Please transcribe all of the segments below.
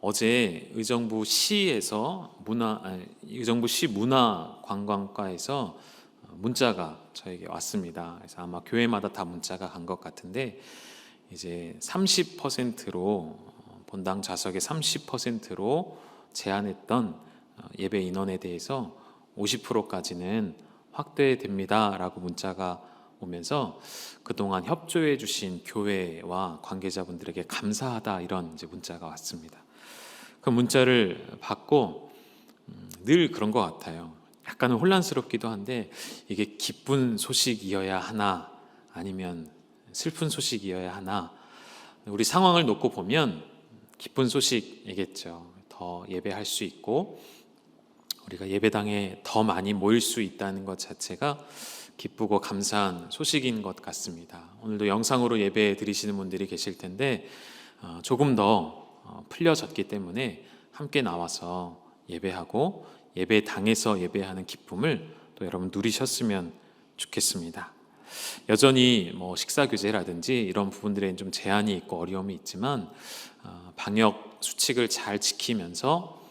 어제 의정부시 문화관광과에서 문자가 저에게 왔습니다. 그래서 아마 교회마다 다 문자가 간 것 같은데, 이제 30%로 본당 좌석의 30%로 제한했던 예배 인원에 대해서 50%까지는 확대됩니다라고 문자가 오면서 그동안 협조해 주신 교회와 관계자분들에게 감사하다, 이런 이제 문자가 왔습니다. 그 문자를 받고 늘 그런 것 같아요. 약간은 혼란스럽기도 한데, 이게 기쁜 소식이어야 하나 아니면 슬픈 소식이어야 하나. 우리 상황을 놓고 보면 기쁜 소식이겠죠. 더 예배할 수 있고 우리가 예배당에 더 많이 모일 수 있다는 것 자체가 기쁘고 감사한 소식인 것 같습니다. 오늘도 영상으로 예배 드리시는 분들이 계실 텐데, 조금 더 풀려졌기 때문에 함께 나와서 예배하고 예배당에서 예배하는 기쁨을 또 여러분 누리셨으면 좋겠습니다. 여전히 식사 규제라든지 이런 부분들에 좀 제한이 있고 어려움이 있지만, 방역 수칙을 잘 지키면서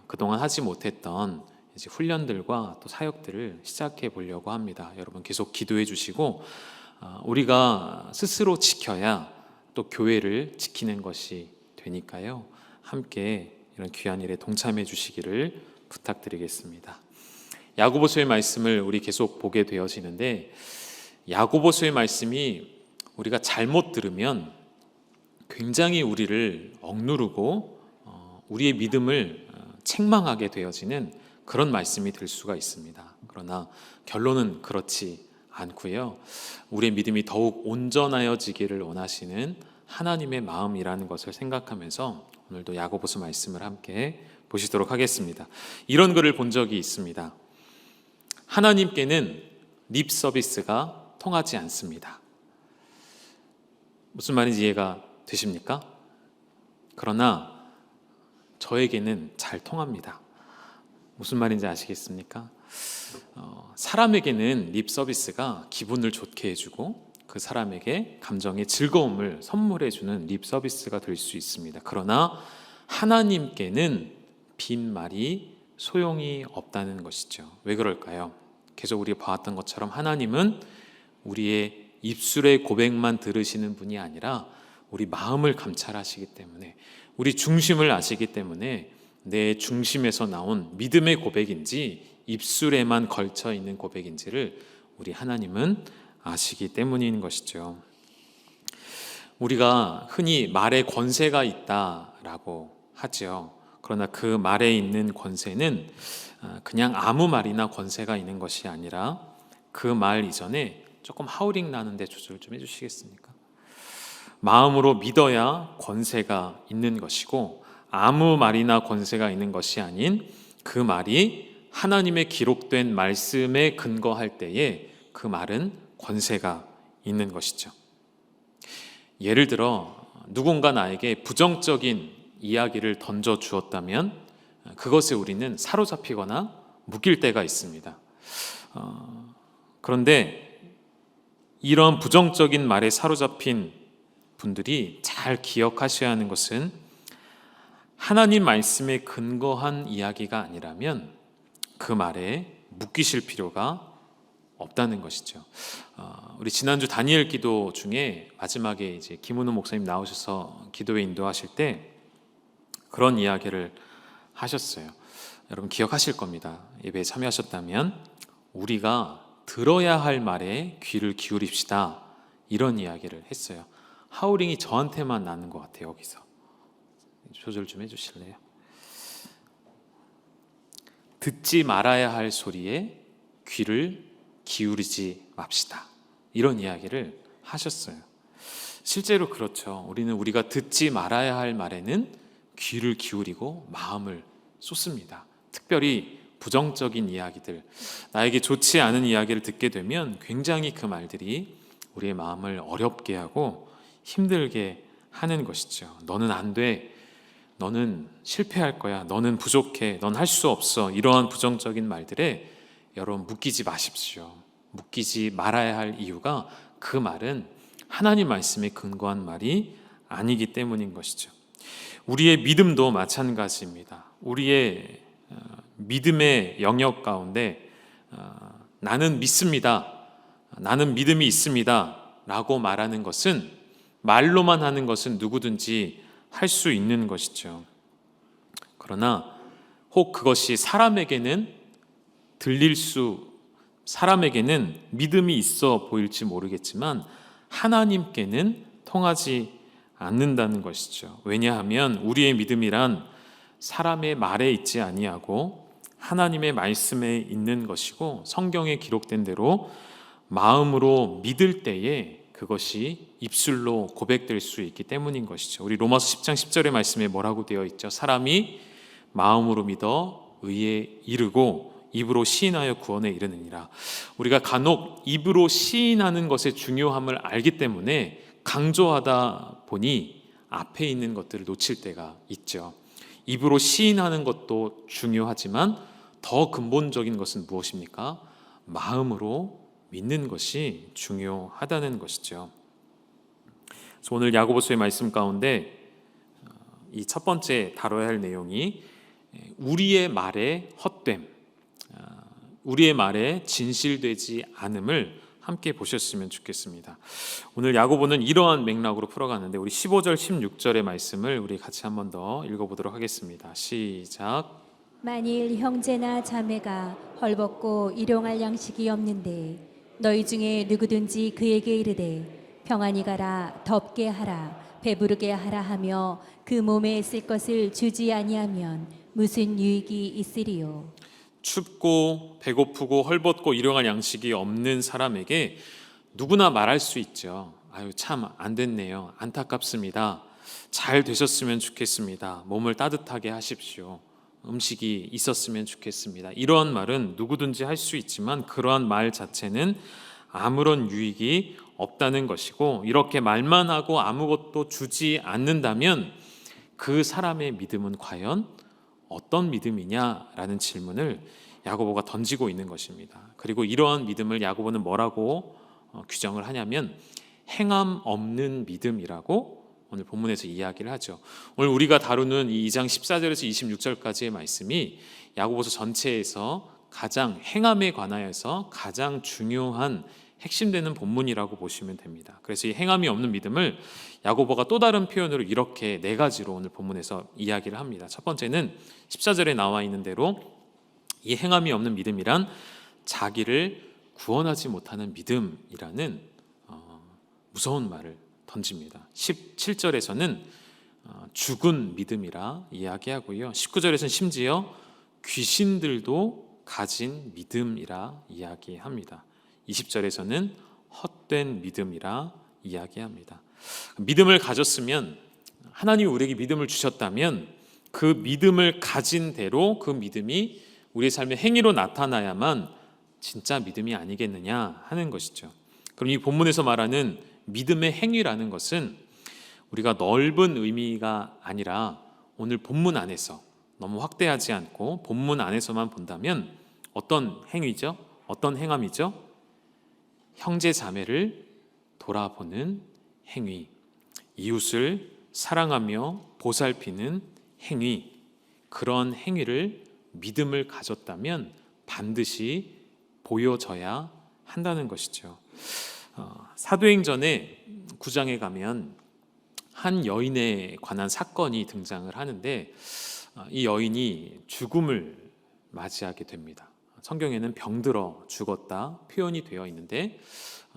그동안 하지 못했던 이제 훈련들과 또 사역들을 시작해 보려고 합니다. 여러분 계속 기도해 주시고, 우리가 스스로 지켜야 또 교회를 지키는 것이 되니까요. 함께 이런 귀한 일에 동참해 주시기를 부탁드리겠습니다. 야고보서의 말씀을 우리 계속 보게 되어지는데, 야고보서의 말씀이 우리가 잘못 들으면 굉장히 우리를 억누르고 우리의 믿음을 책망하게 되어지는 그런 말씀이 될 수가 있습니다. 그러나 결론은 그렇지 않고요. 우리의 믿음이 더욱 온전하여지기를 원하시는 하나님의 마음이라는 것을 생각하면서 오늘도 야고보서 말씀을 함께 보시도록 하겠습니다. 이런 글을 본 적이 있습니다. 하나님께는 립 서비스가 통하지 않습니다. 무슨 말인지 이해가 되십니까? 그러나 저에게는 잘 통합니다. 무슨 말인지 아시겠습니까? 사람에게는 립 서비스가 기분을 좋게 해주고 그 사람에게 감정의 즐거움을 선물해주는 립 서비스가 될 수 있습니다. 그러나 하나님께는 빈말이 소용이 없다는 것이죠. 왜 그럴까요? 계속 우리가 봐왔던 것처럼 하나님은 우리의 입술의 고백만 들으시는 분이 아니라 우리 마음을 감찰하시기 때문에, 우리 중심을 아시기 때문에 내 중심에서 나온 믿음의 고백인지 입술에만 걸쳐 있는 고백인지를 우리 하나님은 아시기 때문인 것이죠. 우리가 흔히 말에 권세가 있다라고 하죠. 그러나 그 말에 있는 권세는 그냥 아무 말이나 권세가 있는 것이 아니라 그 말 이전에 조금 하우링 나는데 조절 좀 해주시겠습니까? 마음으로 믿어야 권세가 있는 것이고, 아무 말이나 권세가 있는 것이 아닌 그 말이 하나님의 기록된 말씀에 근거할 때에 그 말은 권세가 있는 것이죠. 예를 들어 누군가 나에게 부정적인 이야기를 던져 주었다면 그것에 우리는 사로잡히거나 묶일 때가 있습니다. 그런데 이런 부정적인 말에 사로잡힌 분들이 잘 기억하셔야 하는 것은, 하나님 말씀에 근거한 이야기가 아니라면 그 말에 묶이실 필요가 없다는 것이죠. 우리 지난주 다니엘 기도 중에 마지막에 이제 김은우 목사님 나오셔서 기도에 인도하실 때 그런 이야기를 하셨어요. 여러분 기억하실 겁니다. 예배에 참여하셨다면 우리가 들어야 할 말에 귀를 기울입시다, 이런 이야기를 했어요. 하우링이 저한테만 나는 것 같아요. 여기서 조절 좀 해주실래요? 듣지 말아야 할 소리에 귀를 기울이지 맙시다, 이런 이야기를 하셨어요. 실제로 그렇죠. 우리가 듣지 말아야 할 말에는 귀를 기울이고 마음을 쏟습니다. 특별히 부정적인 이야기들, 나에게 좋지 않은 이야기를 듣게 되면 굉장히 그 말들이 우리의 마음을 어렵게 하고 힘들게 하는 것이죠. 너는 안 돼, 너는 실패할 거야, 너는 부족해, 넌 할 수 없어, 이러한 부정적인 말들에 여러분 묶이지 마십시오. 묶이지 말아야 할 이유가 그 말은 하나님 말씀에 근거한 말이 아니기 때문인 것이죠. 우리의 믿음도 마찬가지입니다. 우리의 믿음의 영역 가운데 나는 믿습니다, 나는 믿음이 있습니다 라고 말하는 것은, 말로만 하는 것은 누구든지 할 수 있는 것이죠. 그러나 혹 그것이 사람에게는 믿음이 있어 보일지 모르겠지만 하나님께는 통하지 않는다는 것이죠. 왜냐하면 우리의 믿음이란 사람의 말에 있지 아니하고 하나님의 말씀에 있는 것이고, 성경에 기록된 대로 마음으로 믿을 때에 그것이 입술로 고백될 수 있기 때문인 것이죠. 우리 로마서 10장 10절의 말씀에 뭐라고 되어 있죠? 사람이 마음으로 믿어 의에 이르고 입으로 시인하여 구원에 이르느니라. 우리가 간혹 입으로 시인하는 것의 중요함을 알기 때문에 강조하다 보니 앞에 있는 것들을 놓칠 때가 있죠. 입으로 시인하는 것도 중요하지만 더 근본적인 것은 무엇입니까? 마음으로 믿는 것이 중요하다는 것이죠. 그래서 오늘 야고보서의 말씀 가운데 이 첫 번째 다뤄야 할 내용이 우리의 말의 헛됨, 우리의 말에 진실되지 않음을 함께 보셨으면 좋겠습니다. 오늘 야고보는 이러한 맥락으로 풀어가는데 우리 15절 16절의 말씀을 우리 같이 한 번 더 읽어보도록 하겠습니다. 시작. 만일 형제나 자매가 헐벗고 일용할 양식이 없는데 너희 중에 누구든지 그에게 이르되 평안히 가라, 덥게 하라, 배부르게 하라 하며 그 몸에 쓸 것을 주지 아니하면 무슨 유익이 있으리요. 춥고 배고프고 헐벗고 일용할 양식이 없는 사람에게 누구나 말할 수 있죠. 아유, 참 안 됐네요, 안타깝습니다, 잘 되셨으면 좋겠습니다, 몸을 따뜻하게 하십시오, 음식이 있었으면 좋겠습니다. 이러한 말은 누구든지 할 수 있지만 그러한 말 자체는 아무런 유익이 없다는 것이고, 이렇게 말만 하고 아무것도 주지 않는다면 그 사람의 믿음은 과연 어떤 믿음이냐라는 질문을 야고보가 던지고 있는 것입니다. 그리고 이러한 믿음을 야고보는 뭐라고 규정을 하냐면 행함 없는 믿음이라고 오늘 본문에서 이야기를 하죠. 오늘 우리가 다루는 이 2장 14절에서 26절까지의 말씀이 야고보서 전체에서 가장 행함에 관하여서 가장 중요한 핵심되는 본문이라고 보시면 됩니다. 그래서 이 행함이 없는 믿음을 야고보가 또 다른 표현으로 이렇게 네 가지로 오늘 본문에서 이야기를 합니다. 첫 번째는 14절에 나와 있는 대로 이 행함이 없는 믿음이란 자기를 구원하지 못하는 믿음이라는 무서운 말을 던집니다. 17절에서는 죽은 믿음이라 이야기하고요. 19절에서는 심지어 귀신들도 가진 믿음이라 이야기합니다. 20절에서는 헛된 믿음이라 이야기합니다. 믿음을 가졌으면, 하나님이 우리에게 믿음을 주셨다면 그 믿음을 가진 대로 그 믿음이 우리의 삶의 행위로 나타나야만 진짜 믿음이 아니겠느냐 하는 것이죠. 그럼 이 본문에서 말하는 믿음의 행위라는 것은 우리가 넓은 의미가 아니라 오늘 본문 안에서, 너무 확대하지 않고 본문 안에서만 본다면 어떤 행위죠? 어떤 행함이죠? 형제 자매를 돌아보는 행위, 이웃을 사랑하며 보살피는 행위, 그런 행위를 믿음을 가졌다면 반드시 보여져야 한다는 것이죠. 사도행전의 9장에 가면 한 여인에 관한 사건이 등장을 하는데 이 여인이 죽음을 맞이하게 됩니다. 성경에는 병들어 죽었다 표현이 되어 있는데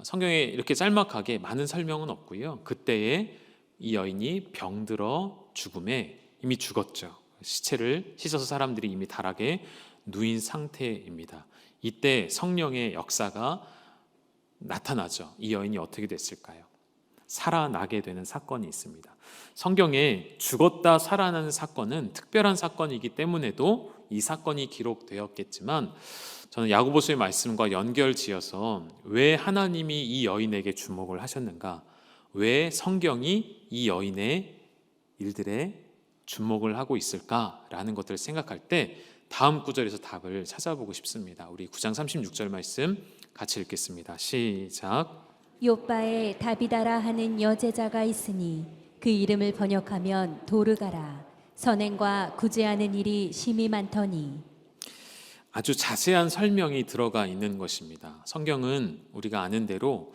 성경에 이렇게 짤막하게 많은 설명은 없고요. 그때에 이 여인이 병들어 죽음에 이미 죽었죠. 시체를 씻어서 사람들이 이미 다락에 누인 상태입니다. 이때 성령의 역사가 나타나죠. 이 여인이 어떻게 됐을까요? 살아나게 되는 사건이 있습니다. 성경에 죽었다 살아나는 사건은 특별한 사건이기 때문에도 이 사건이 기록되었겠지만, 저는 야고보서의 말씀과 연결지어서 왜 하나님이 이 여인에게 주목을 하셨는가, 왜 성경이 이 여인의 일들에 주목을 하고 있을까라는 것들을 생각할 때 다음 구절에서 답을 찾아보고 싶습니다. 우리 9장 36절 말씀 같이 읽겠습니다. 시작. 요바에 다비다라 하는 여제자가 있으니 그 이름을 번역하면 도르가라. 선행과 구제하는 일이 심히 많더니. 아주 자세한 설명이 들어가 있는 것입니다. 성경은 우리가 아는 대로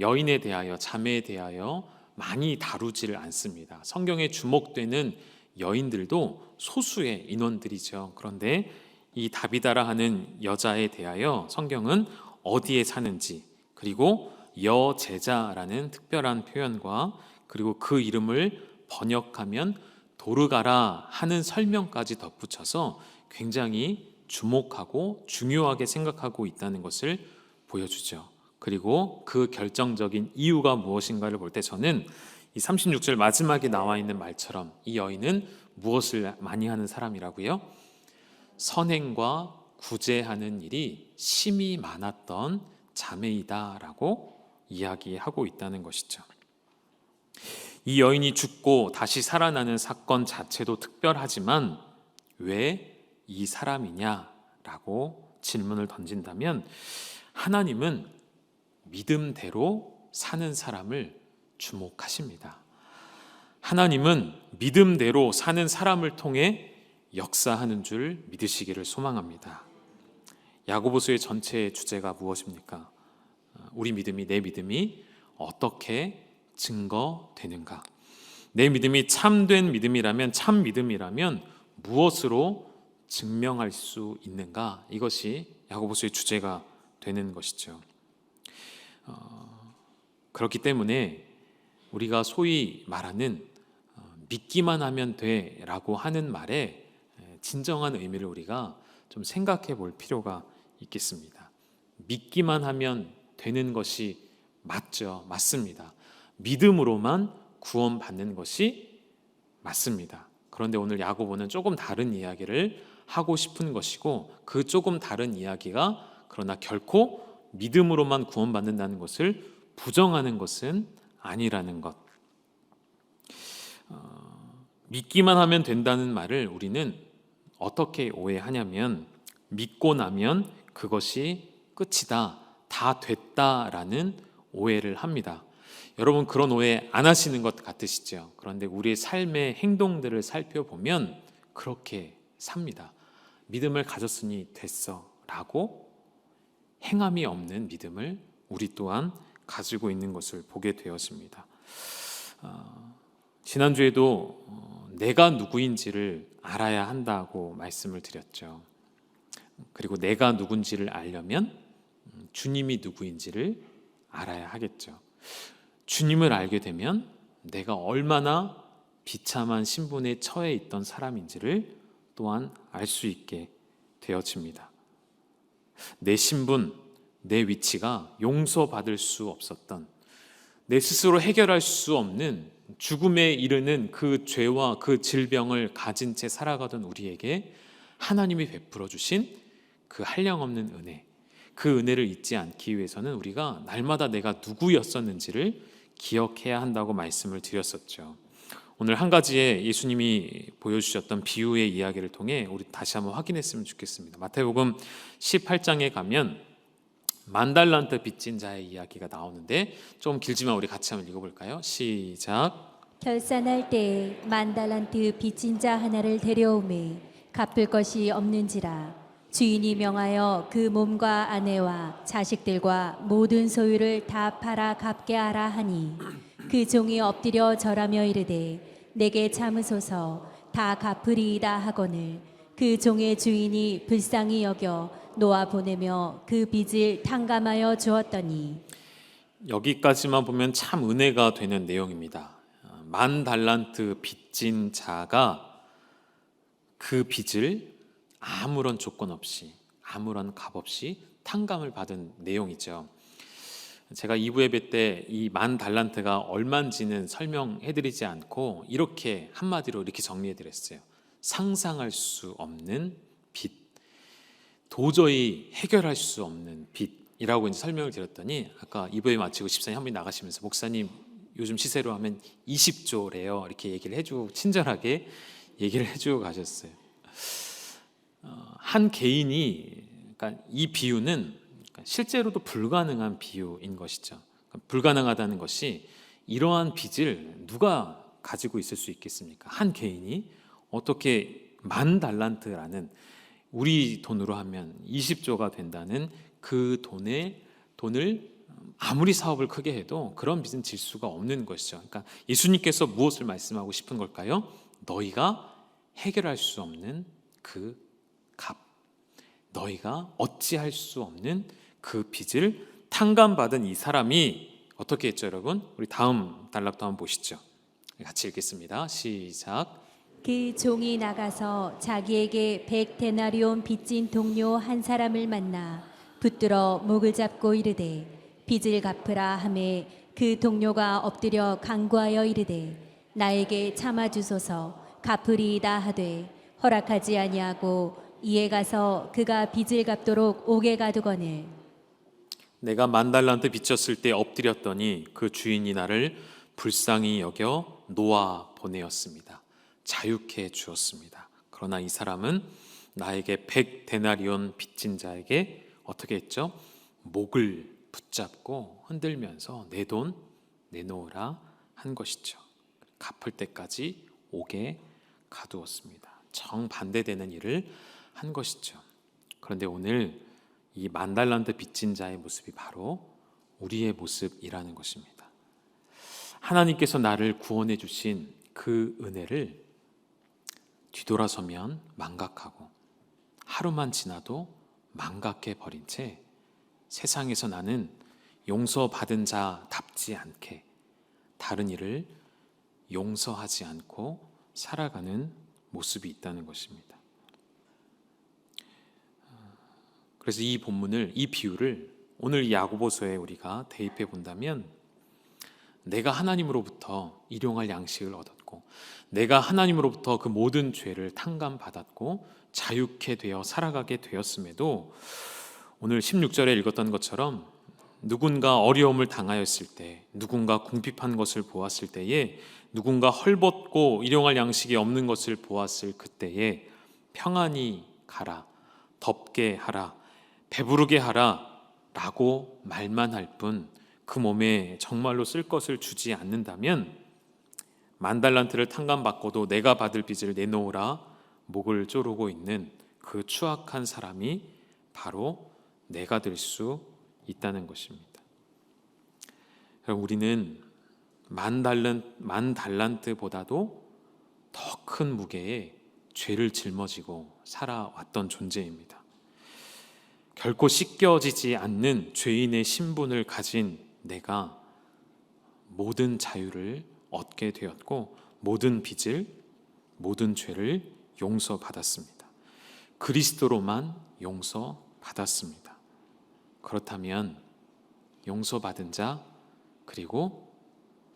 여인에 대하여, 자매에 대하여 많이 다루지를 않습니다. 성경에 주목되는 여인들도 소수의 인원들이죠. 그런데 이 다비다라 하는 여자에 대하여 성경은 어디에 사는지, 그리고 여제자라는 특별한 표현과, 그리고 그 이름을 번역하면 도르가라 하는 설명까지 덧붙여서 굉장히 주목하고 중요하게 생각하고 있다는 것을 보여주죠. 그리고 그 결정적인 이유가 무엇인가를 볼 때 저는 이 36절 마지막에 나와 있는 말처럼 이 여인은 무엇을 많이 하는 사람이라고요? 선행과 구제하는 일이 심히 많았던 자매이다라고 이야기하고 있다는 것이죠. 이 여인이 죽고 다시 살아나는 사건 자체도 특별하지만 왜 이 사람이냐라고 질문을 던진다면, 하나님은 믿음대로 사는 사람을 주목하십니다. 하나님은 믿음대로 사는 사람을 통해 역사하는 줄 믿으시기를 소망합니다. 야고보서의 전체 주제가 무엇입니까? 우리 믿음이, 내 믿음이 어떻게 증거되는가? 내 믿음이 참된 믿음이라면, 참 믿음이라면 무엇으로 증명할 수 있는가? 이것이 야고보서의 주제가 되는 것이죠. 그렇기 때문에 우리가 소위 말하는 믿기만 하면 돼라고 하는 말에 진정한 의미를 우리가 좀 생각해 볼 필요가 있겠습니다. 믿기만 하면 되는 것이 맞죠. 맞습니다. 믿음으로만 구원받는 것이 맞습니다. 그런데 오늘 야고보는 조금 다른 이야기를 하고 싶은 것이고, 그 조금 다른 이야기가 그러나 결코 믿음으로만 구원받는다는 것을 부정하는 것은 아니라는 것. 믿기만 하면 된다는 말을 우리는 어떻게 오해하냐면, 믿고 나면 그것이 끝이다, 다 됐다라는 오해를 합니다. 여러분, 그런 오해 안 하시는 것 같으시죠? 그런데 우리의 삶의 행동들을 살펴보면 그렇게 삽니다. 믿음을 가졌으니 됐어 라고 행함이 없는 믿음을 우리 또한 가지고 있는 것을 보게 되었습니다. 지난주에도 내가 누구인지를 알아야 한다고 말씀을 드렸죠. 그리고 내가 누군지를 알려면 주님이 누구인지를 알아야 하겠죠. 주님을 알게 되면 내가 얼마나 비참한 신분에 처해 있던 사람인지를 또한 알 수 있게 되어집니다. 내 신분, 내 위치가 용서받을 수 없었던, 내 스스로 해결할 수 없는 죽음에 이르는 그 죄와 그 질병을 가진 채 살아가던 우리에게 하나님이 베풀어 주신 그 한량없는 은혜, 그 은혜를 잊지 않기 위해서는 우리가 날마다 내가 누구였었는지를 기억해야 한다고 말씀을 드렸었죠. 오늘 한 가지의 예수님이 보여주셨던 비유의 이야기를 통해 우리 다시 한번 확인했으면 좋겠습니다. 마태복음 18장에 가면 만달란트 빚진 자의 이야기가 나오는데, 좀 길지만 우리 같이 한번 읽어볼까요? 시작. 결산할 때에 만달란트 빚진 자 하나를 데려오매 갚을 것이 없는지라 주인이 명하여 그 몸과 아내와 자식들과 모든 소유를 다 팔아 갚게 하라 하니, 그 종이 엎드려 절하며 이르되 내게 참으소서 다 갚으리이다 하거늘 그 종의 주인이 불쌍히 여겨 놓아 보내며 그 빚을 탕감하여 주었더니. 여기까지만 보면 참 은혜가 되는 내용입니다. 만 달란트 빚진 자가 그 빚을 아무런 조건 없이, 아무런 값 없이 탕감을 받은 내용이죠. 제가 2부 예배 때 이 만 달란트가 얼마인지는 설명해드리지 않고 이렇게 한마디로 이렇게 정리해드렸어요. 상상할 수 없는 빚, 도저히 해결할 수 없는 빚이라고 이제 설명을 드렸더니, 아까 2부 예배 마치고 집사님 한 분이 나가시면서 목사님 요즘 시세로 하면 20조래요 이렇게 얘기를 해주고, 친절하게 얘기를 해주고 가셨어요. 한 개인이, 그러니까 이 비유는 실제로도 불가능한 비유인 것이죠. 불가능하다는 것이, 이러한 빚을 누가 가지고 있을 수 있겠습니까? 한 개인이 어떻게 10,000달란트라는 우리 돈으로 하면 20조가 된다는 그 돈을 아무리 사업을 크게 해도 그런 빚은 질 수가 없는 것이죠. 그러니까 예수님께서 무엇을 말씀하고 싶은 걸까요? 너희가 해결할 수 없는 그 값, 너희가 어찌할 수 없는 그 빚을 탕감받은 이 사람이 어떻게 했죠, 여러분? 우리 다음 단락도 한번 보시죠. 같이 읽겠습니다. 시작. 그 종이 나가서 자기에게 100데나리온 빚진 동료 한 사람을 만나 붙들어 목을 잡고 이르되 빚을 갚으라 하매 그 동료가 엎드려 간구하여 이르되 나에게 참아 주소서 갚으리이다 하되 허락하지 아니하고 이에 가서 그가 빚을 갚도록 옥에 가두거늘 내가 10,000달란트 빚졌을 때 엎드렸더니 그 주인이 나를 불쌍히 여겨 놓아 보내었습니다. 자유케 주었습니다. 그러나 이 사람은 나에게 100데나리온 빚진 자에게 어떻게 했죠? 목을 붙잡고 흔들면서 내 돈 내놓으라 한 것이죠. 갚을 때까지 옥에 가두었습니다. 정반대되는 일을 한 것이죠. 그런데 오늘 이 10,000달란트 빚진 자의 모습이 바로 우리의 모습이라는 것입니다. 하나님께서 나를 구원해 주신 그 은혜를 뒤돌아서면 망각하고 하루만 지나도 망각해 버린 채 세상에서 나는 용서받은 자답지 않게 다른 이를 용서하지 않고 살아가는 모습이 있다는 것입니다. 그래서 이 본문을, 이 비유를 오늘 이 야고보서에 우리가 대입해 본다면 내가 하나님으로부터 일용할 양식을 얻었고 내가 하나님으로부터 그 모든 죄를 탕감받았고 자유케 되어 살아가게 되었음에도 오늘 16절에 읽었던 것처럼 누군가 어려움을 당하였을 때, 누군가 궁핍한 것을 보았을 때에, 누군가 헐벗고 일용할 양식이 없는 것을 보았을 그때에 평안히 가라, 덥게 하라, 배부르게 하라 라고 말만 할 뿐 그 몸에 정말로 쓸 것을 주지 않는다면 10,000달란트를 탕감받고도 내가 받을 빚을 내놓으라 목을 조르고 있는 그 추악한 사람이 바로 내가 될 수 있다는 것입니다. 우리는 10,000달란트보다도 더 큰 무게의 죄를 짊어지고 살아왔던 존재입니다. 결코 씻겨지지 않는 죄인의 신분을 가진 내가 모든 자유를 얻게 되었고 모든 빚을, 모든 죄를 용서받았습니다. 그리스도로만 용서받았습니다. 그렇다면 용서받은 자 그리고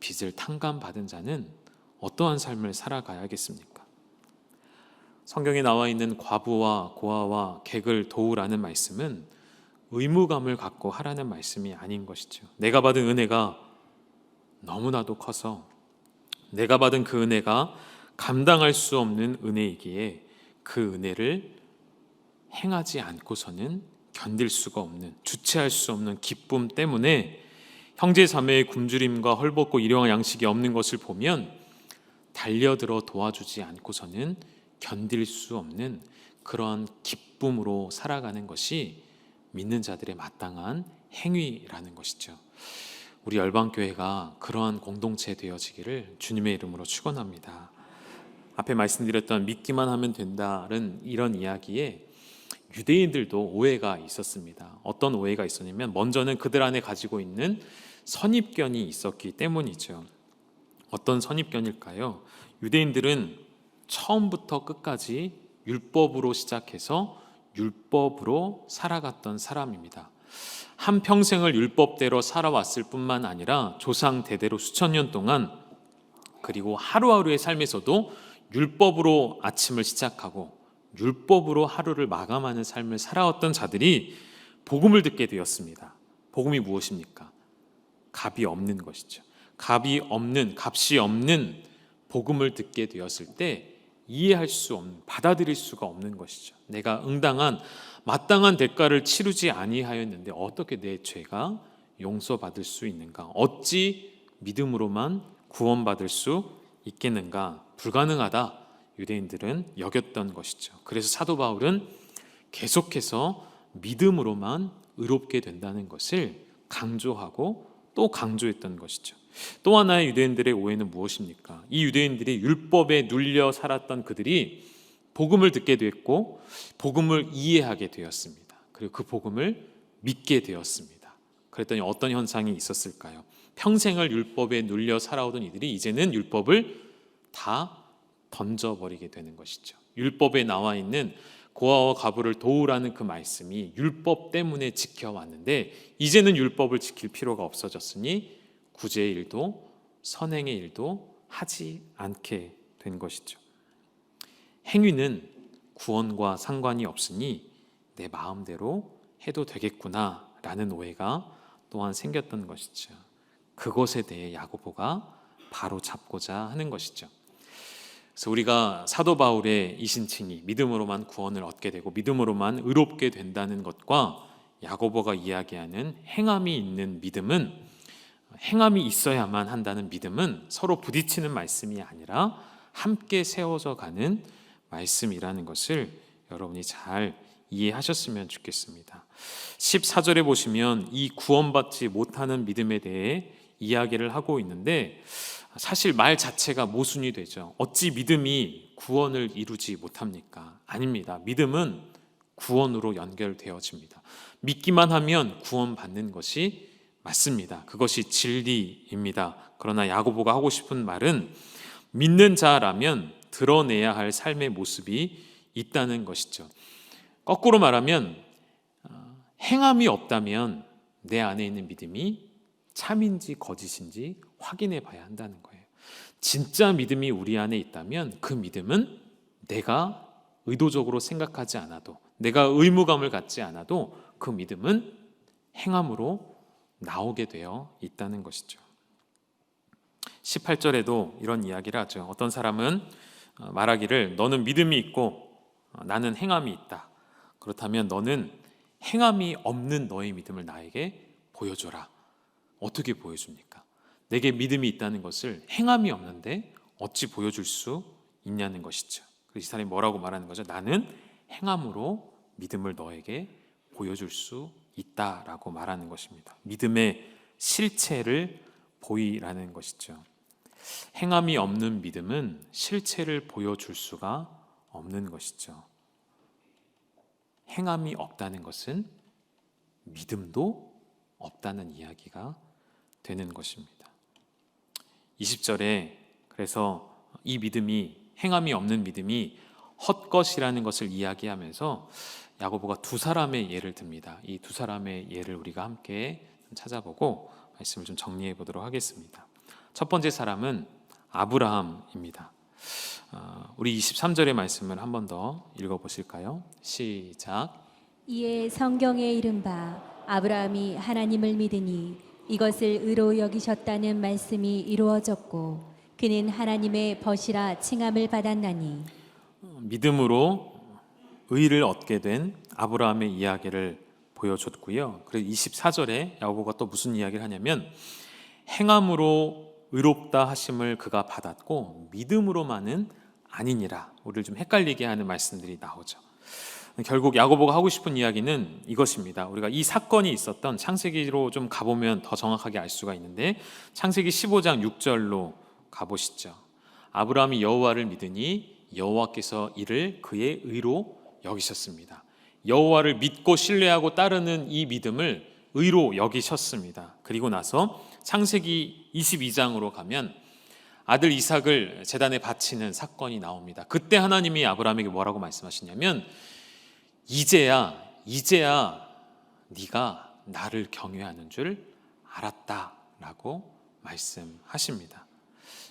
빚을 탕감받은 자는 어떠한 삶을 살아가야겠습니까? 성경에 나와 있는 과부와 고아와 객을 도우라는 말씀은 의무감을 갖고 하라는 말씀이 아닌 것이죠. 내가 받은 은혜가 너무나도 커서 내가 받은 그 은혜가 감당할 수 없는 은혜이기에 그 은혜를 행하지 않고서는 견딜 수가 없는, 주체할 수 없는 기쁨 때문에 형제 자매의 굶주림과 헐벗고 일용할 양식이 없는 것을 보면 달려들어 도와주지 않고서는 견딜 수 없는 그런 기쁨으로 살아가는 것이 믿는 자들의 마땅한 행위라는 것이죠. 우리 열방교회가 그러한 공동체 되어지기를 주님의 이름으로 축원합니다. 앞에 말씀드렸던 믿기만 하면 된다는 이런 이야기에 유대인들도 오해가 있었습니다. 어떤 오해가 있었냐면 먼저는 그들 안에 가지고 있는 선입견이 있었기 때문이죠. 어떤 선입견일까요? 유대인들은 처음부터 끝까지 율법으로 시작해서 율법으로 살아갔던 사람입니다. 한평생을 율법대로 살아왔을 뿐만 아니라 조상 대대로 수천 년 동안 그리고 하루하루의 삶에서도 율법으로 아침을 시작하고 율법으로 하루를 마감하는 삶을 살아왔던 자들이 복음을 듣게 되었습니다. 복음이 무엇입니까? 값이 없는 것이죠. 값이 없는, 값이 없는 복음을 듣게 되었을 때 이해할 수 없는, 받아들일 수가 없는 것이죠. 내가 응당한 마땅한 대가를 치르지 아니하였는데 어떻게 내 죄가 용서받을 수 있는가? 어찌 믿음으로만 구원받을 수 있겠는가? 불가능하다. 유대인들은 여겼던 것이죠. 그래서 사도 바울은 계속해서 믿음으로만 의롭게 된다는 것을 강조하고 또 강조했던 것이죠. 또 하나의 유대인들의 오해는 무엇입니까? 이 유대인들이 율법에 눌려 살았던 그들이 복음을 듣게 됐고 복음을 이해하게 되었습니다. 그리고 그 복음을 믿게 되었습니다. 그랬더니 어떤 현상이 있었을까요? 평생을 율법에 눌려 살아오던 이들이 이제는 율법을 다 던져버리게 되는 것이죠. 율법에 나와 있는 고아와 과부를 도우라는 그 말씀이 율법 때문에 지켜왔는데 이제는 율법을 지킬 필요가 없어졌으니 구제의 일도 선행의 일도 하지 않게 된 것이죠. 행위는 구원과 상관이 없으니 내 마음대로 해도 되겠구나 라는 오해가 또한 생겼던 것이죠. 그것에 대해 야고보가 바로 잡고자 하는 것이죠. 그래서 우리가 사도 바울의 이 신칭이 믿음으로만 구원을 얻게 되고 믿음으로만 의롭게 된다는 것과 야고보가 이야기하는 행함이 있는 믿음은, 행함이 있어야만 한다는 믿음은 서로 부딪히는 말씀이 아니라 함께 세워져 가는 말씀이라는 것을 여러분이 잘 이해하셨으면 좋겠습니다. 14절에 보시면 이 구원받지 못하는 믿음에 대해 이야기를 하고 있는데 사실 말 자체가 모순이 되죠. 어찌 믿음이 구원을 이루지 못합니까? 아닙니다. 믿음은 구원으로 연결되어집니다. 믿기만 하면 구원받는 것이 맞습니다. 그것이 진리입니다. 그러나 야고보가 하고 싶은 말은 믿는 자라면 드러내야 할 삶의 모습이 있다는 것이죠. 거꾸로 말하면 행함이 없다면 내 안에 있는 믿음이 참인지 거짓인지 확인해 봐야 한다는 거예요. 진짜 믿음이 우리 안에 있다면 그 믿음은 내가 의도적으로 생각하지 않아도, 내가 의무감을 갖지 않아도 그 믿음은 행함으로 나오게 되어 있다는 것이죠. 18절에도 이런 이야기를 하죠. 어떤 사람은 말하기를 너는 믿음이 있고 나는 행함이 있다. 그렇다면 너는 행함이 없는 너의 믿음을 나에게 보여줘라. 어떻게 보여줍니까? 내게 믿음이 있다는 것을 행함이 없는데 어찌 보여줄 수 있냐는 것이죠. 그래서 이 사람이 뭐라고 말하는 거죠? 나는 행함으로 믿음을 너에게 보여줄 수 있다라고 말하는 것입니다. 믿음의 실체를 보이라는 것이죠. 행함이 없는 믿음은 실체를 보여줄 수가 없는 것이죠. 행함이 없다는 것은 믿음도 없다는 이야기가 되는 것입니다. 20절에 그래서 이 믿음이, 행함이 없는 믿음이 헛것이라는 것을 이야기하면서 야고보가 두 사람의 예를 듭니다. 이 두 사람의 예를 우리가 함께 찾아보고 말씀을 좀 정리해 보도록 하겠습니다. 첫 번째 사람은 아브라함입니다. 우리 23절의 말씀을 한 번 더 읽어보실까요? 시작. 이에 성경에 이른바 아브라함이 하나님을 믿으니 이것을 의로 여기셨다는 말씀이 이루어졌고 그는 하나님의 벗이라 칭함을 받았나니. 믿음으로 의를 얻게 된 아브라함의 이야기를 보여줬고요. 그리고 24절에 야고보가 또 무슨 이야기를 하냐면 행함으로 의롭다 하심을 그가 받았고 믿음으로만은 아니니라. 우리를 좀 헷갈리게 하는 말씀들이 나오죠. 결국 야고보가 하고 싶은 이야기는 이것입니다. 우리가 이 사건이 있었던 창세기로 좀 가보면 더 정확하게 알 수가 있는데 창세기 15장 6절로 가보시죠. 아브라함이 여호와를 믿으니 여호와께서 이를 그의 의로 여기셨습니다. 여호와를 믿고 신뢰하고 따르는 이 믿음을 의로 여기셨습니다. 그리고 나서 창세기 22장으로 가면 아들 이삭을 제단에 바치는 사건이 나옵니다. 그때 하나님이 아브라함에게 뭐라고 말씀하시냐면 이제야 네가 나를 경외하는 줄 알았다라고 말씀하십니다.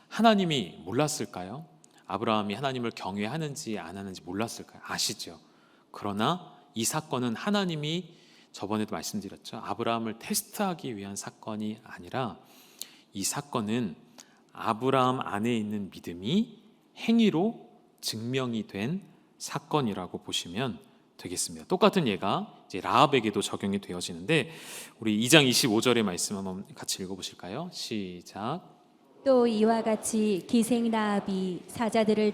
하나님이 몰랐을까요? 아브라함이 하나님을 경외하는지 안 하는지 몰랐을까요? 아시죠? 그러나 이 사건은 하나님이 저번에도 말씀드렸죠. 아브라함을 테스트하기 위한 사건이 아니라 이 사건은 아브라함 안에 있는 믿음이 행위로 증명이 된 사건이라고 보시면 되겠습니다. 똑같은 예가 이제 라합에게도 적용이 되어지는데 우리 2장 25절의 말씀 한번 같이 읽어보실까요? 시작. 또 이와 같이 기생 라합이 사자들을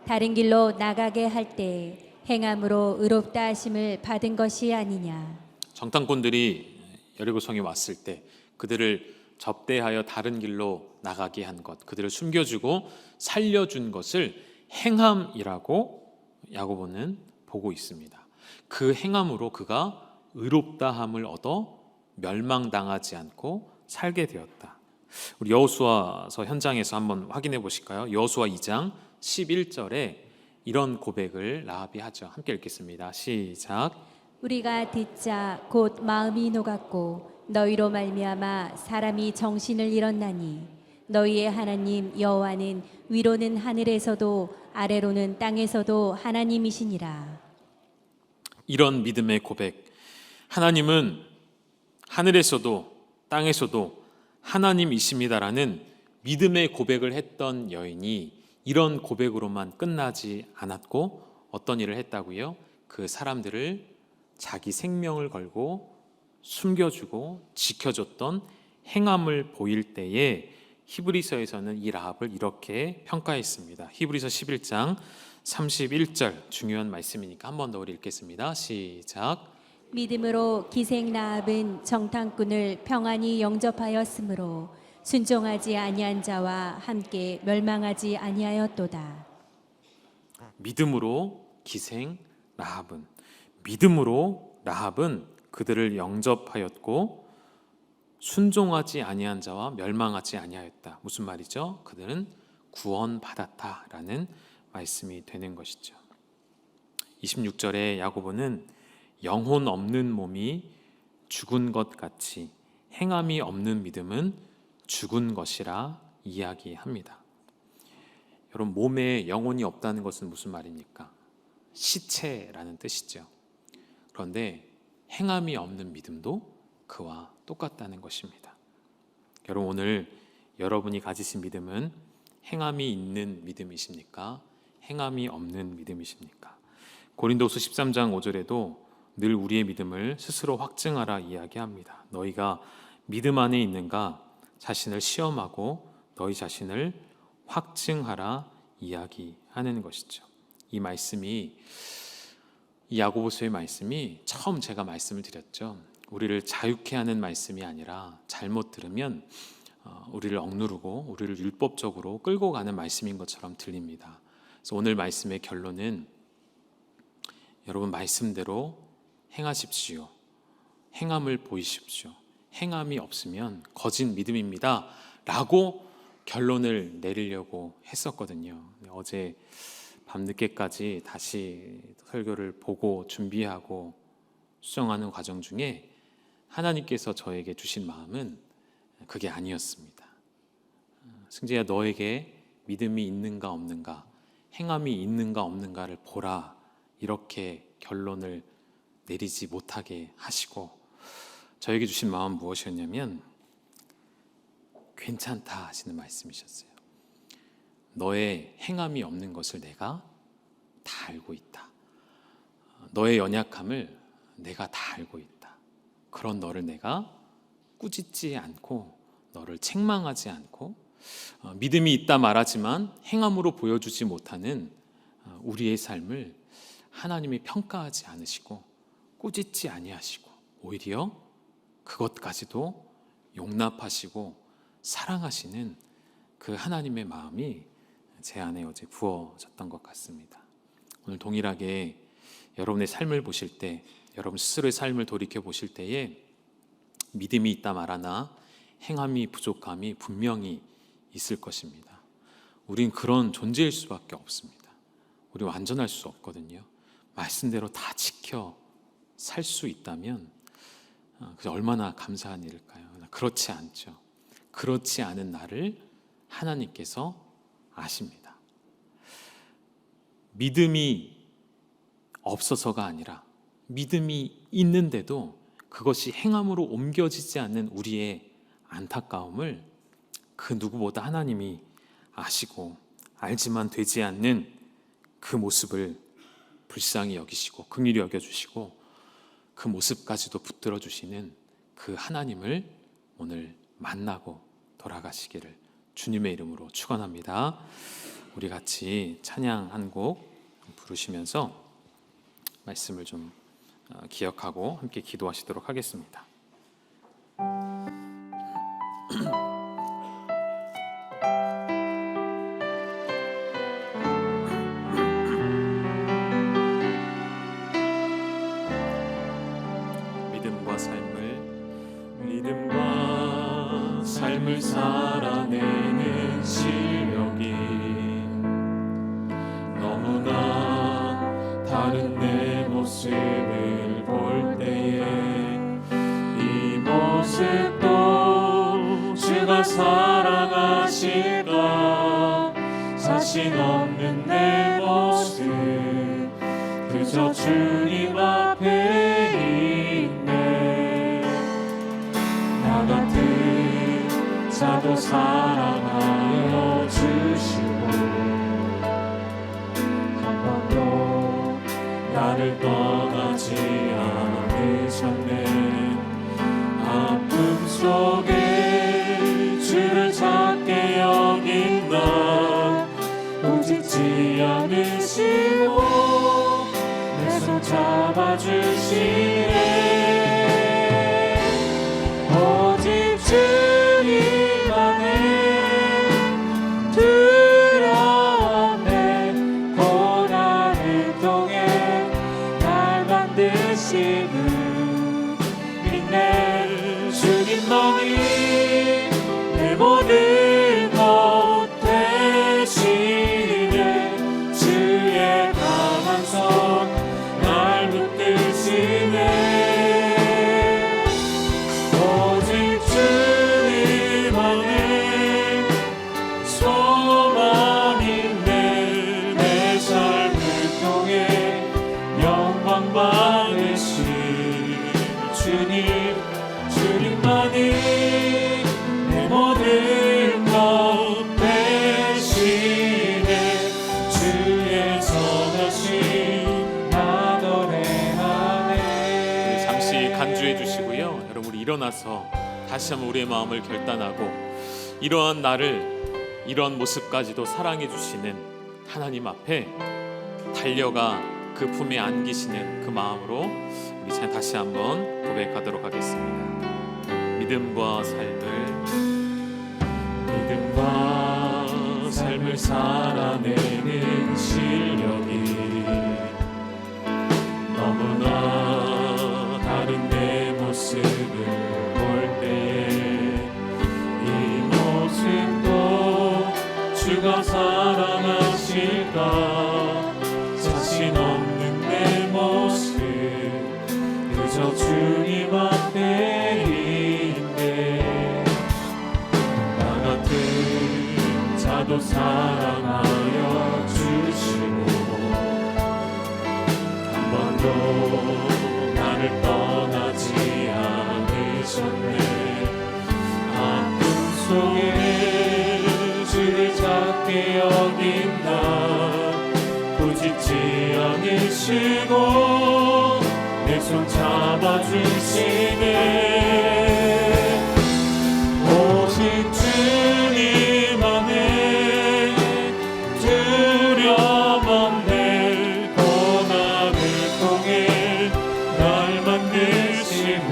다른 길로 나가게 할 때 행함으로 의롭다 하심을 받은 것이 아니냐. 정탐꾼들이 여리고성에 왔을 때 그들을 접대하여 다른 길로 나가게 한 것, 그들을 숨겨주고 살려준 것을 행함이라고 야고보는 보고 있습니다. 그 행함으로 그가 의롭다함을 얻어 멸망당하지 않고 살게 되었다. 우리 여호수아서 현장에서 한번 확인해 보실까요? 여호수아 2장 11절에 이런 고백을 라합이 하죠. 함께 읽겠습니다. 시작. 우리가 듣자 곧 마음이 녹았고 너희로 말미암아 사람이 정신을 잃었나니 너희의 하나님 여호와는 위로는 하늘에서도 아래로는 땅에서도 하나님이시니라. 이런 믿음의 고백. 하나님은 하늘에서도 땅에서도 하나님이십니다라는 믿음의 고백을 했던 여인이 이런 고백으로만 끝나지 않았고 어떤 일을 했다고요? 그 사람들을 자기 생명을 걸고 숨겨주고 지켜줬던 행함을 보일 때에 히브리서에서는 이 라합을 이렇게 평가했습니다. 히브리서 11장 31절 중요한 말씀이니까 한 번 더 우리 읽겠습니다. 시작. 믿음으로 기생 라합은 정탐꾼을 평안히 영접하였으므로 순종하지 아니한 자와 함께 멸망하지 아니하였도다. 믿음으로 기생 라합은, 믿음으로 라합은 그들을 영접하였고 순종하지 아니한 자와 멸망하지 아니하였다. 무슨 말이죠? 그들은 구원받았다라는 말씀이 되는 것이죠. 26절에 야고보는 영혼 없는 몸이 죽은 것 같이 행함이 없는 믿음은 죽은 것이라 이야기합니다. 여러분, 몸에 영혼이 없다는 것은 무슨 말입니까? 시체라는 뜻이죠. 그런데 행함이 없는 믿음도 그와 똑같다는 것입니다. 여러분, 오늘 여러분이 가지신 믿음은 행함이 있는 믿음이십니까? 행함이 없는 믿음이십니까? 고린도서 13장 5절에도 늘 우리의 믿음을 스스로 확증하라 이야기합니다. 너희가 믿음 안에 있는가 자신을 시험하고 너희 자신을 확증하라 이야기하는 것이죠. 이 말씀이, 이 야고보서의 말씀이 처음 제가 말씀을 드렸죠. 우리를 자유케 하는 말씀이 아니라 잘못 들으면 우리를 억누르고 우리를 율법적으로 끌고 가는 말씀인 것처럼 들립니다. 그래서 오늘 말씀의 결론은 여러분, 말씀대로 행하십시오. 행함을 보이십시오. 행함이 없으면 거짓 믿음입니다 라고 결론을 내리려고 했었거든요. 어제 밤늦게까지 다시 설교를 보고 준비하고 수정하는 과정 중에 하나님께서 저에게 주신 마음은 그게 아니었습니다. 승재야, 너에게 믿음이 있는가 없는가, 행함이 있는가 없는가를 보라, 이렇게 결론을 내리지 못하게 하시고 저에게 주신 마음은 무엇이었냐면 괜찮다 하시는 말씀이셨어요. 너의 행함이 없는 것을 내가 다 알고 있다. 너의 연약함을 내가 다 알고 있다. 그런 너를 내가 꾸짖지 않고 너를 책망하지 않고 믿음이 있다 말하지만 행함으로 보여주지 못하는 우리의 삶을 하나님이 평가하지 않으시고 꾸짖지 아니하시고 오히려 그것까지도 용납하시고 사랑하시는 그 하나님의 마음이 제 안에 어제 부어졌던 것 같습니다. 오늘 동일하게 여러분의 삶을 보실 때, 여러분 스스로의 삶을 돌이켜 보실 때에 믿음이 있다 말하나 행함이 부족함이 분명히 있을 것입니다. 우린 그런 존재일 수밖에 없습니다. 우리 완전할 수 없거든요. 말씀대로 다 지켜 살 수 있다면 그게 얼마나 감사한 일일까요? 그렇지 않죠. 그렇지 않은 나를 하나님께서 아십니다. 믿음이 없어서가 아니라 믿음이 있는데도 그것이 행함으로 옮겨지지 않는 우리의 안타까움을 그 누구보다 하나님이 아시고 알지만 되지 않는 그 모습을 불쌍히 여기시고 긍휼히 여겨주시고 그 모습까지도 붙들어 주시는 그 하나님을 오늘 만나고 돌아가시기를 주님의 이름으로 축원합니다. 우리 같이 찬양 한 곡 부르시면서 말씀을 좀 기억하고 함께 기도하시도록 하겠습니다. 믿음과 삶을 살아내는 실력이 너무나 다른 내 모습을 볼 때에 이 모습도 주가 사랑하실까 자신 없는 내 모습 그저 주님 앞에 있네 나 같은 자도 사랑하여 주시고 한 번도 나를 떠나지 않으셨네 아픔 속에 주를 찾게 여긴 나 오직지 않으시고 내 손 잡아주시네 오직 주님만의 두려움에 고난을 통해 날 만드시는 믿네 주님만이 내 모든 것 되시네 주의 강한 손 날 붙드시네 오직 주님만의 소망이네 내 삶을 통해 영광 받으신 주님만이 내 모든 것 되시네 주의 선하신 나 노래하네 잠시 간주해 주시고요 여러분 우리 일어나서 다시 한번 우리의 마음을 결단하고 이러한 나를 이런 모습까지도 사랑해 주시는 하나님 앞에 달려가 그 품에 안기시는 그 마음으로 우리 다시 한번 고백하도록 하겠습니다. 믿음과 삶을 살아내는 실력이 너무나 다른 내 모습을 볼 때에 이 모습도 주가 사랑하실까 자신 없는 내 모습 그저 주님 앞에 있네 나 같은 자도 사랑하여 주시고 한 번도 나를 떠나지 않으셨네 아픔 속에 주를 찾게 여긴 나 부짓지 않으시고 내 손 잡아주시네 오직 주님만의 두려움 없네 고난을 통해 날 만드심을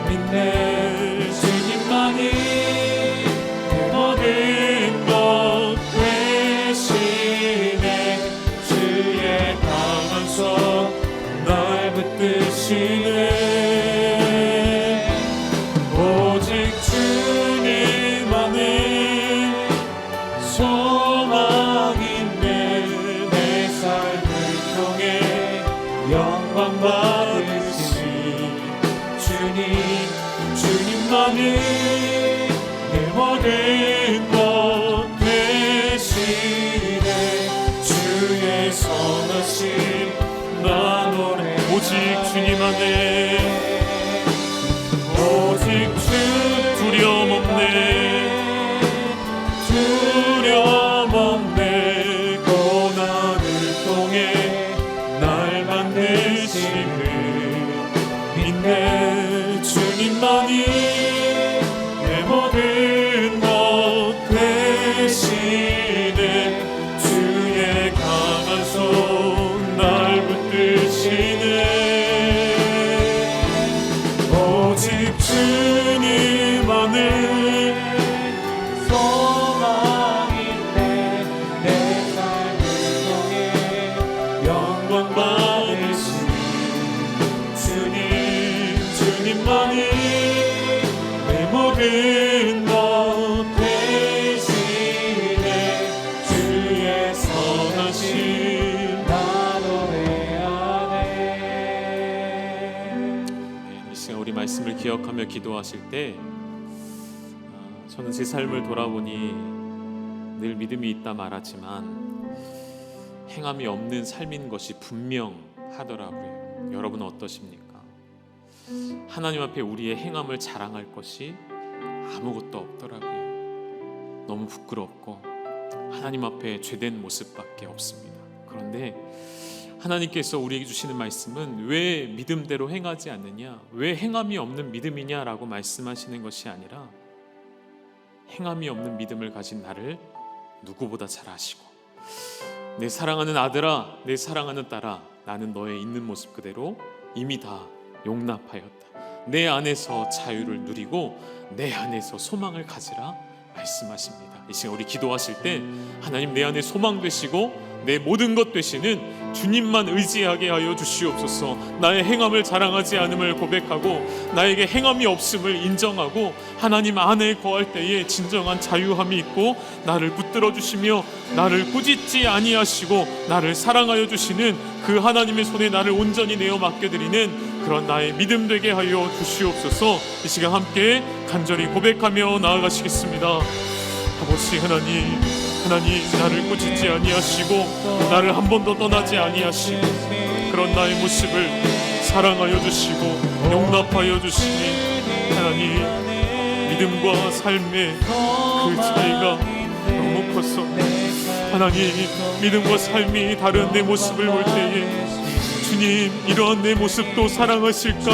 믿네 주님만이 내 모든 것 되시네 주의 강한 손 날 붙드시네 오직 주님만의 소망이네 내 삶을 통해 영광 받으신 주님만이 내 모든 것 되시네 주의 선하신 나 노래 오직 주님만의 오직 주 두려움 없네 고난을 통해 날 만드심을 믿네 주님만이 내 모든 날 붙드시네. 오직 주님만을 소망인데 내 삶을 통해 영광 받으신 주님만이 내 모든 것 되시네. 주의 선하신 나도 해야네. 이 시간 우리 말씀을 기억하며 기도하실 때 저는 제 삶을 돌아보니 늘 믿음이 있다 말하지만 행함이 없는 삶인 것이 분명하더라고요. 여러분은 어떠십니까? 하나님 앞에 우리의 행함을 자랑할 것이 아무것도 없더라고요. 너무 부끄럽고 하나님 앞에 죄된 모습밖에 없습니다. 그런데 하나님께서 우리에게 주시는 말씀은 왜 믿음대로 행하지 않느냐, 왜 행함이 없는 믿음이냐라고 말씀하시는 것이 아니라 행함이 없는 믿음을 가진 나를 누구보다 잘 아시고, 내 사랑하는 아들아, 내 사랑하는 딸아, 나는 너의 있는 모습 그대로 이미 다 용납하였다. 내 안에서 자유를 누리고 내 안에서 소망을 가지라 말씀하십니다. 이 시간 우리 기도하실 때 하나님 내 안에 소망 되시고 내 모든 것 되시는 주님만 의지하게 하여 주시옵소서. 나의 행함을 자랑하지 않음을 고백하고 나에게 행함이 없음을 인정하고 하나님 안에 거할 때에 진정한 자유함이 있고 나를 붙들어 주시며 나를 꾸짖지 아니하시고 나를 사랑하여 주시는 그 하나님의 손에 나를 온전히 내어 맡겨드리는 그런 나의 믿음 되게 하여 주시옵소서. 이 시간 함께 간절히 고백하며 나아가시겠습니다. 아버지 하나님, 나를 꾸짖지 아니하시고 나를 한 번도 떠나지 아니하시고 그런 나의 모습을 사랑하여 주시고 용납하여 주시니 하나님, 믿음과 삶의 그 차이가 너무 커서 하나님, 믿음과 삶이 다른 내 모습을 볼 때에 주님, 이러한 내 모습도 사랑하실까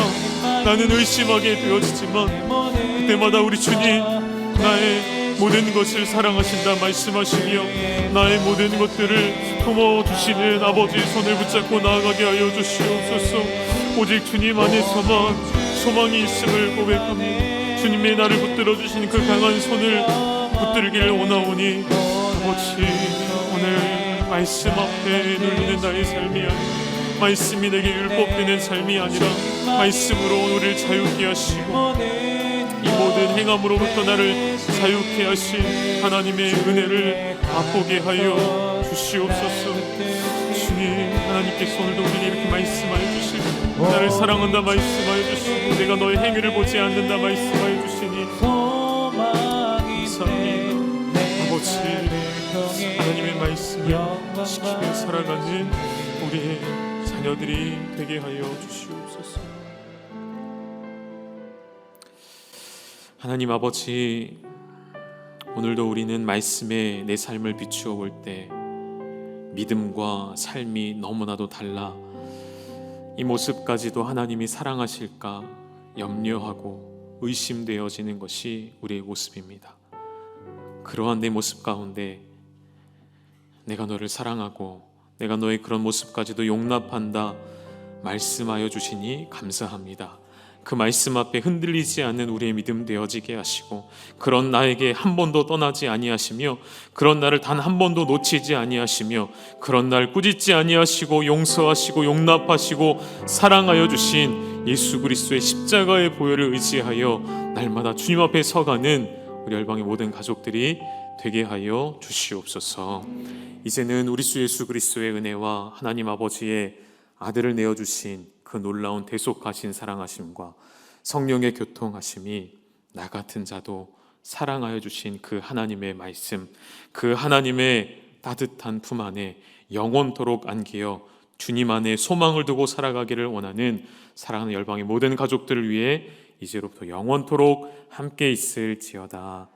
나는 의심하게 되어지지만 그때마다 우리 주님, 나의 모든 것을 사랑하신다 말씀하시며 나의 모든 것들을 품어주시는 아버지의 손을 붙잡고 나아가게 하여 주시옵소서. 오직 주님 안에서만 소망이 있음을 고백합니다. 주님의 나를 붙들어주신 그 강한 손을 붙들기를 원하오니 아버지, 오늘 말씀 앞에 눌리는 나의 삶이 아니라 말씀이 내게 율법되는 삶이 아니라 말씀으로 우리를 자유케 하시고 이 모든 행함으로부터 나를 자유케 하신 하나님의 은혜를 맛보게 하여 주시옵소서. 주님, 하나님께서 오늘도 우리에게 이렇게 말씀하여 주시고 나를 사랑한다 말씀하여 주시고 내가 너의 행위를 보지 않는다 말씀하여 주시니 감사합니다. 아버지, 하나님의 말씀을 지키며 살아가는 우리의 자녀들이 되게 하여 주시옵소서. 하나님 아버지, 오늘도 우리는 말씀에 내 삶을 비추어 볼 때 믿음과 삶이 너무나도 달라 이 모습까지도 하나님이 사랑하실까 염려하고 의심되어지는 것이 우리의 모습입니다. 그러한 내 모습 가운데 내가 너를 사랑하고 내가 너의 그런 모습까지도 용납한다 말씀하여 주시니 감사합니다. 그 말씀 앞에 흔들리지 않는 우리의 믿음 되어지게 하시고 그런 나에게 한 번도 떠나지 아니하시며 그런 나를 단 한 번도 놓치지 아니하시며 그런 날 꾸짖지 아니하시고 용서하시고 용납하시고 사랑하여 주신 예수 그리스도의 십자가의 보혈을 의지하여 날마다 주님 앞에 서가는 우리 열방의 모든 가족들이 되게 하여 주시옵소서. 이제는 우리 주 예수 그리스도의 은혜와 하나님 아버지의 아들을 내어주신 그 놀라운 대속하신 사랑하심과 성령의 교통하심이 나 같은 자도 사랑하여 주신 그 하나님의 말씀, 그 하나님의 따뜻한 품 안에 영원토록 안기어 주님 안에 소망을 두고 살아가기를 원하는 사랑하는 열방의 모든 가족들을 위해 이제로부터 영원토록 함께 있을지어다.